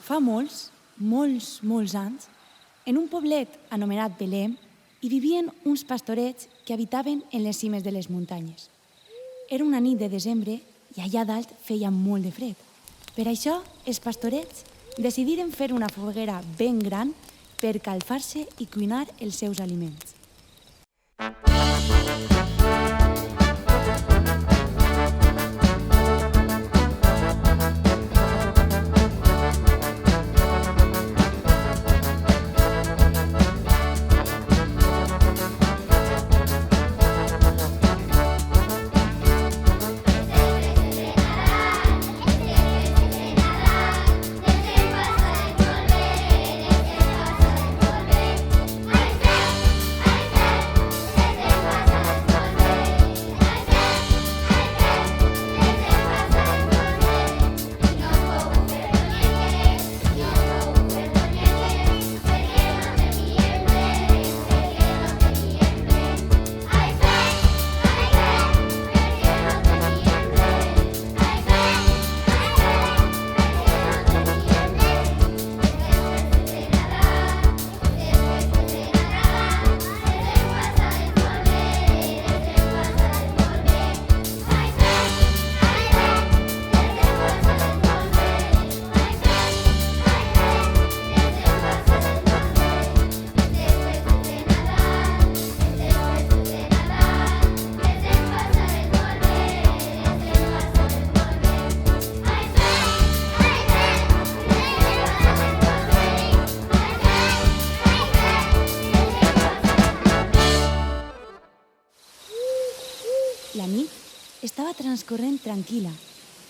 Fa molts anys, en un poblet anomenat Belém, hi vivien uns pastorets que habitaven en les cimes de les muntanyes. Era una nit de desembre i allà dalt feia molt de fred. Per això, els pastorets decidiren fer una foguera ben gran per calfar-se i cuinar els seus aliments. La nit estava transcorrent tranquil·la,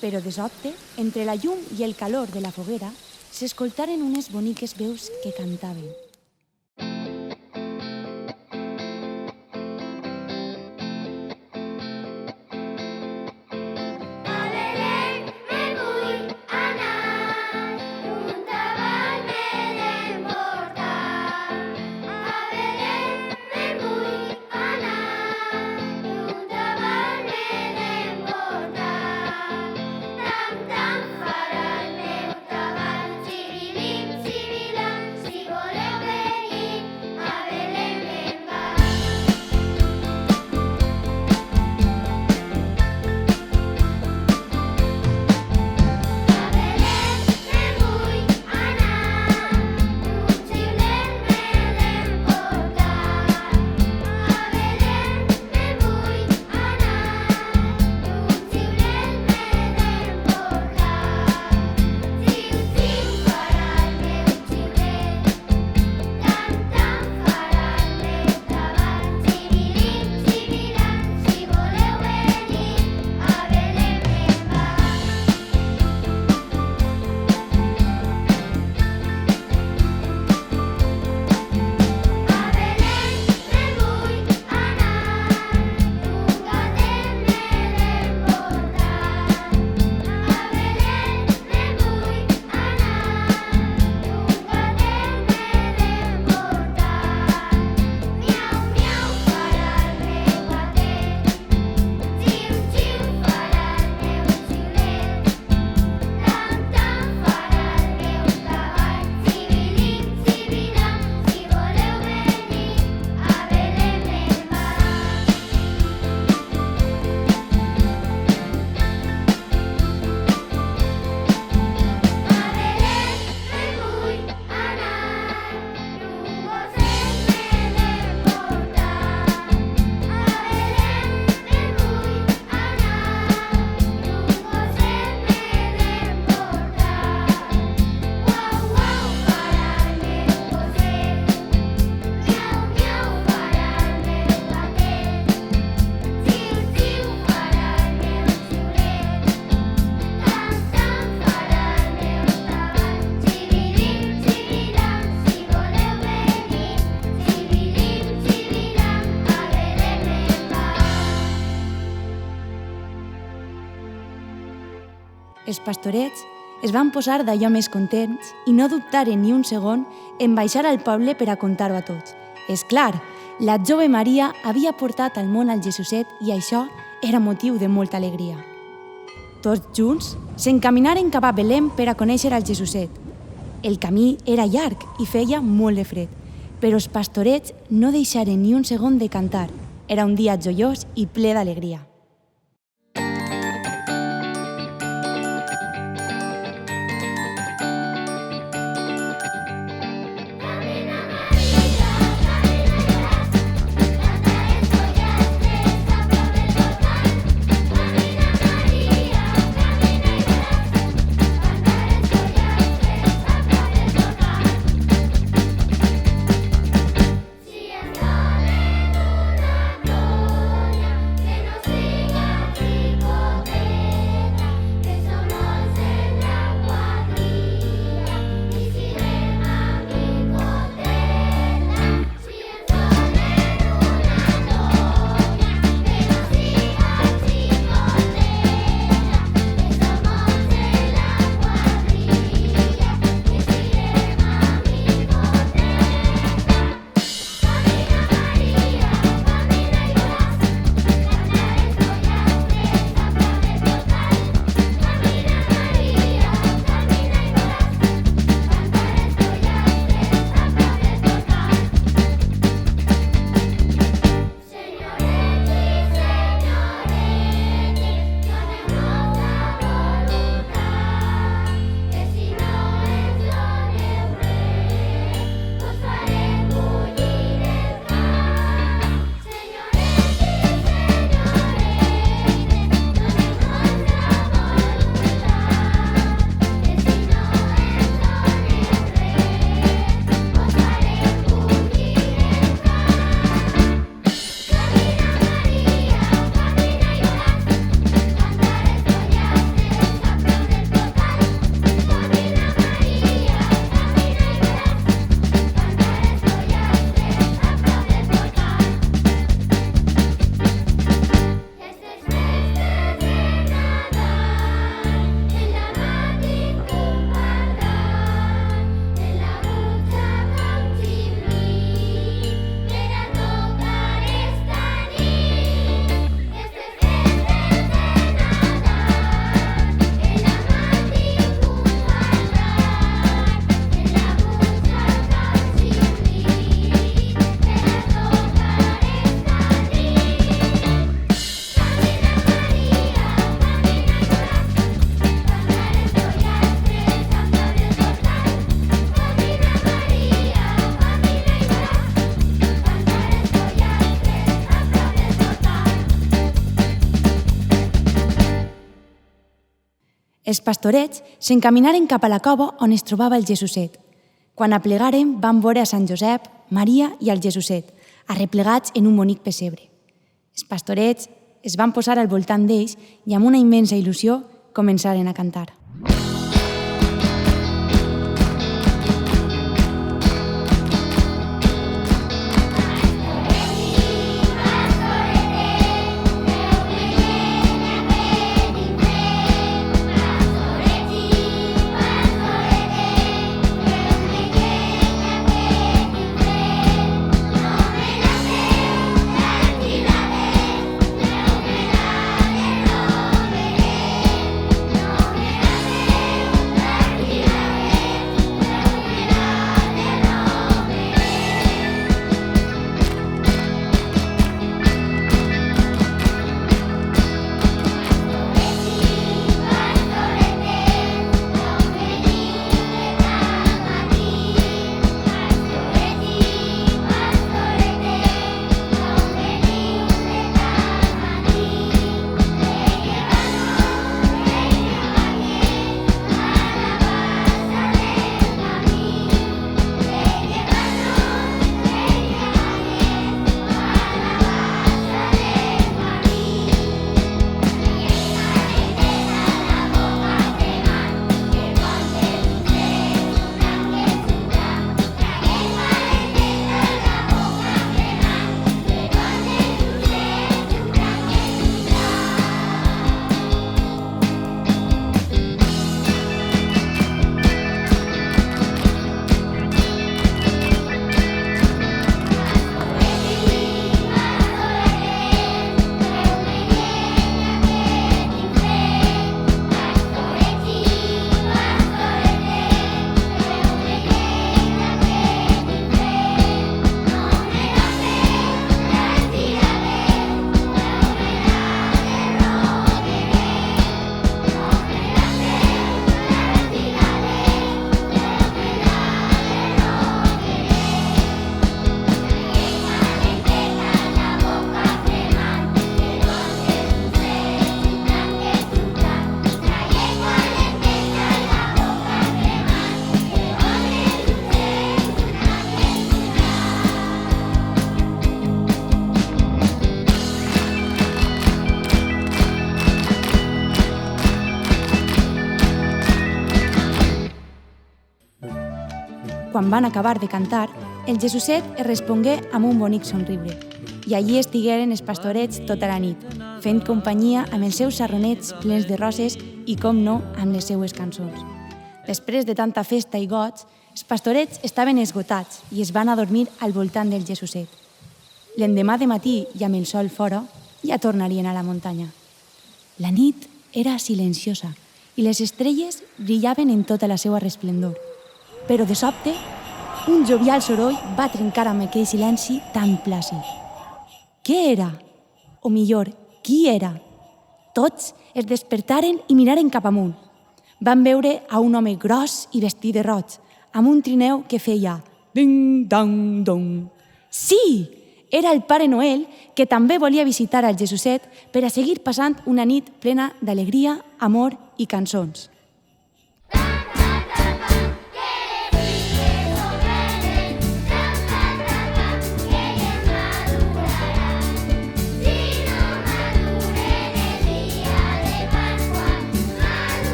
però de sobte, entre la llum i el calor de la foguera, s'escoltaren unes boniques veus que cantaven. Els pastorets es van posar d'allò més contents i no dubtaren ni un segon en baixar al poble per a contar-ho a tots. És clar, la jove Maria havia portat al món al Jesuset i això era motiu de molta alegria. Tots junts s'encaminaren cap a Belém per a conèixer al Jesuset. El camí era llarg i feia molt de fred, però els pastorets no deixaren ni un segon de cantar. Era un dia joiós i ple d'alegria. Els pastorets s'encaminaren cap a la cova on es trobava el Jesuset. Quan aplegaren, van veure a Sant Josep, Maria i el Jesuset, arreplegats en un bonic pessebre. Els pastorets es van posar al voltant d'ells i amb una immensa il·lusió començaren a cantar. quan van acabar de cantar, el Jesuset es respongué amb un bonic somriure. I allí estigueren els pastorets tota la nit, fent companyia amb els seus sarronets plens de roses i, com no, amb les seues cançons. Després de tanta festa i goig, els pastorets estaven esgotats i es van adormir al voltant del Jesuset. L'endemà de matí i amb el sol fora, ja tornarien a la muntanya. La nit era silenciosa i les estrelles brillaven en tota la seva resplendor. Però de sobte, un jovial soroll va trencar amb aquell silenci tan plàcid. Què era? O millor, qui era? Tots es despertaren i miraren cap amunt. Van veure a un home gros i vestit de roig, amb un trineu que feia ding-dang-dong. Sí! Era el Pare Noel, que també volia visitar al Jesuset per a seguir passant una nit plena d'alegria, amor i cançons.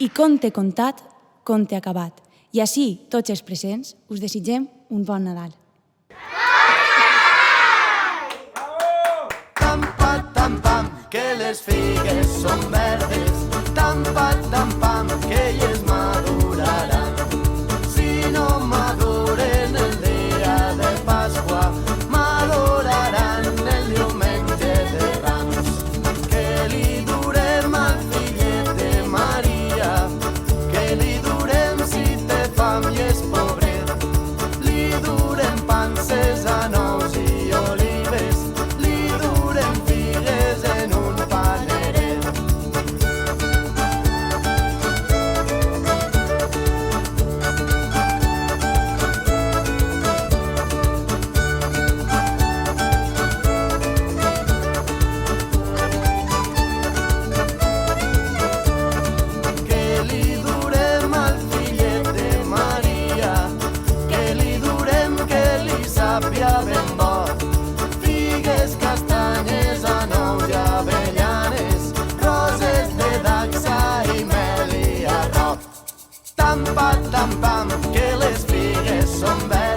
I conte contat, conte acabat. I així, tots els presents, us desitgem un bon Nadal. Tam-pat, tam-pam, que les figues són verdes. Tam-pat, tam-pam, que elles maduraran. Si no maduren el dia de Pasqua, maduraran el diumenge de Rams. Que li durem al fillet de Maria, que li durem si té fam i és pobret. Li durem panses a nous i olives, li durem figues en un paneret. pam, que les figues són verdes.